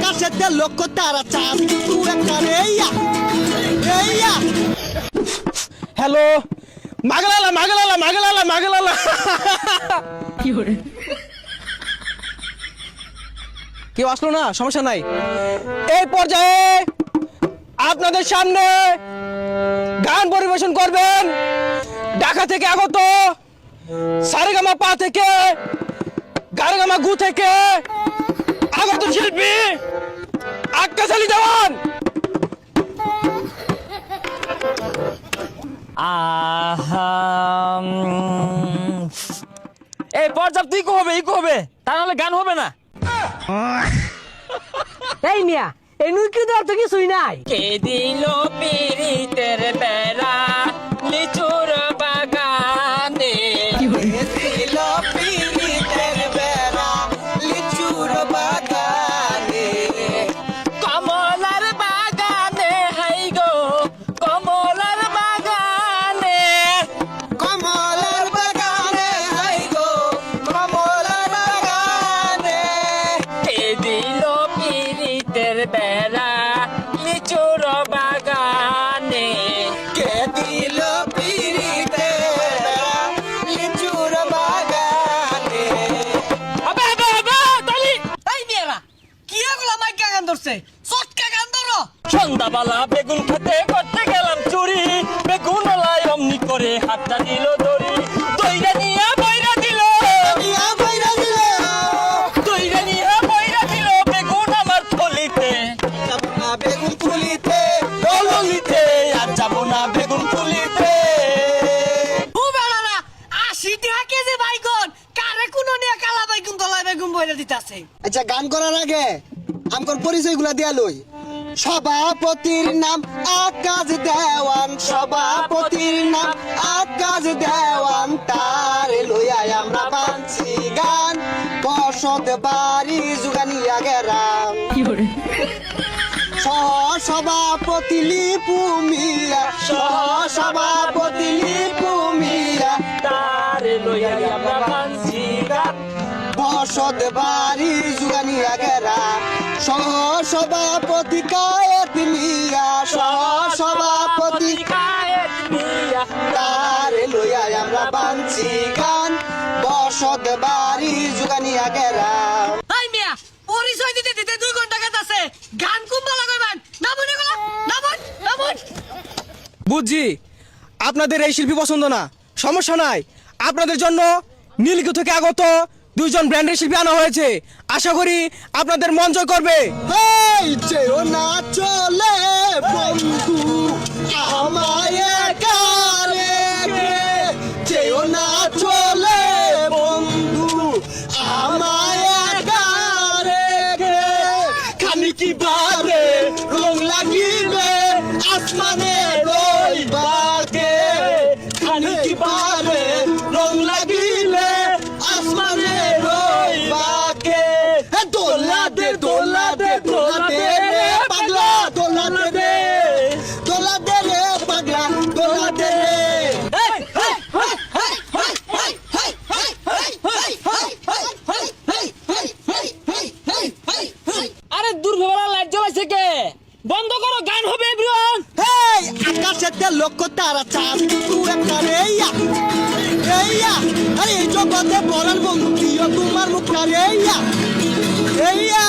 আকাশেতে লক্ষ তারা চাঁদ তু একটা রেইয়া রেইয়া। হ্যালো, মাগলালা মাগলালা মাগলালা মাগলালা। কেউ আসলো না, সমস্যা নাই। এই পর্যায়ে আপনাদের সামনে গান পরিবেশন করবেন ঢাকা থেকে আগত সারেগামা পা থেকে গারেগামা গু থেকে আগত শিল্পী আক্কাস আলী দেওয়ান। এই পর্যাপ্ত ইকো হবে তা নাহলে গান হবে না। এই মিয়া এই নুকি দেওয়ার তো কিছুই নাই। কে দিল পিরিতের বেড়া লিচুর বাগানে, দিল পিরিতের বেড়া লিচুর বাগানে, কমলার বাগানে হাই গো কমলার বাগানে, কমলার বাগানে হাই গো কমলার বাগানে। কে দিল পিরিতের বেড়া লিচুর বাগানে, কে দিল পিরিতের বেড়া লিচুর বাগানে। আবে আবে আবে তালি এই মিয়ারা কি এগুলা মাইকা গান ধরছে, চটকা গান ধরো। সন্ধ্যাবেলা বেগুন খেতে করতে গেলাম চুরি, বেগুন লাই অমনি করে হাতটা দিল দড়ি, দইরা নিয়ে বইরা দিল, ইয়া বইরা দিল দইরা নিয়ে বইরা দিল বেগুন আমার থলিতে, চাপনা বেগুন তুলিতে দললিতে আর যাবো না বেগুন তুলিতে। ও বেড়ারা 80 টাকা কেজি বাইগুন কারে কোনো নিয়ে কালা বাইগুন তলায় বেগুন বইরা দিতাছে। আচ্ছা, গান করার আগে আমগর পরিচয়গুলা দিয়া লই। সভাপতির নাম আকাশ দেওয়ান, সভাপতির নাম আকাশ দেওয়ান, তার লইয়া আমরা বানছি গান বসত বাড়ি জুগানিয়া গেরাম। সহ সভাপতি লিপু মিয়া, সহ সভাপতি লিপু মিয়া, তার লইয়া আমরা বানছি গান বসত বাড়ি জুগানিয়া গেরাম। সহ সভাপতি কায়েত মিয়া, সহ সভাপতি কায়েত মিয়া, তার লইয়া আমরা বানছি গান বসত বাড়ি জুগানিয়া গেরাম। এই মিয়া পরিচয় দিতে দিতে 2 ঘন্টা কাটাছে, গান কুম্বা লাগাইবেন নামুন এগুলা নামুন নামুন। বুঝছি আপনাদের এই শিল্পী পছন্দ না, সমস্যা নাই। আপনাদের জন্য নীলগিরি থেকে আগত 2 জন ব্র্যান্ডের শিল্পী আনা হয়েছে, আশা করি আপনাদের মন জয় করবে। হেই যেও না চলে বন্ধু আমায় একা রেখে, যেও না চলে বন্ধু আমায় একা রেখে। খানিকি বাদে রং লাগিবে আসমানে রইবাকে, খানিকি বাদে রং লাগিলে আসমানে রইবাকে। দোলা দে দোলা দে দোলা দে রে পাগলা, দোলা দে রে দোলা দে রে পাগলা, দোলা দে রে। আরে দুর্ঘটনা লাইট জ্বলাইছে কে, বন্ধ করো গান হবে এভরিওয়ান। হেই আকাশেতে লক্ষ তারা চাঁদ তু একটা রেইয়া রেইয়া। আরে এই জগতে বলার বন্ধু প্রিয় তোমার মুখটা রেইয়া রেইয়া।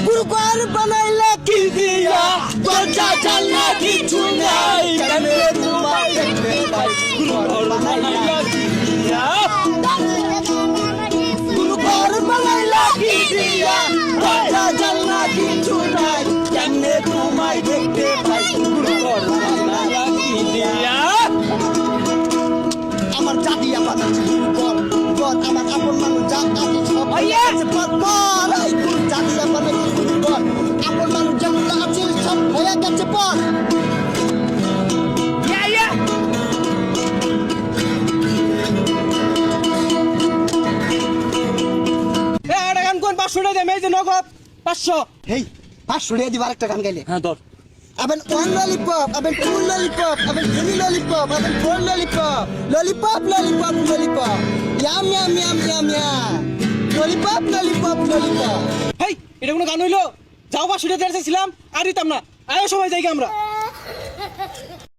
গুরুবার বানাইলে কি দিয়া দরজা জানলা কিছু নাই, কেমনে তোমায় দেখতে পাই গুরুবার বানাইলা কি দিয়া, গুরুবার বানাইলা কি দিয়া দরজা জানলা কিছু নাই, কেমনে তোমায় দেখতে পাই গুরুবার বানাইলা কি দিয়া। আমার জাতি আমার বল বল আমার আপন মানুষ জাত আছে সব আছে বল বল এই তোর জাতি আমার বল আপন মানুষ যেগুলো আছে সব হয়ে গেছে বল। গান কোন 500 টাকা দেয়, এই যে নগদ 500। হেই 500 টাকা দিবার একটা গান গাইলে হ্যাঁ ধর আবেন 1 ললিপপ আবেন 2 ললিপপ আবেন 3 ললিপপ আবেন 4 ললিপপ ললিপপ ললিপপ ললিপপ। মিয়া মিয়া মিয়া মিয়া ললিপপ ললিপপ ললিপপ হেই এটা কোনো গান হইলো যাও বা শুনে দেখছিলাম আর দিতাম না আয়ো সবাই যাই আমরা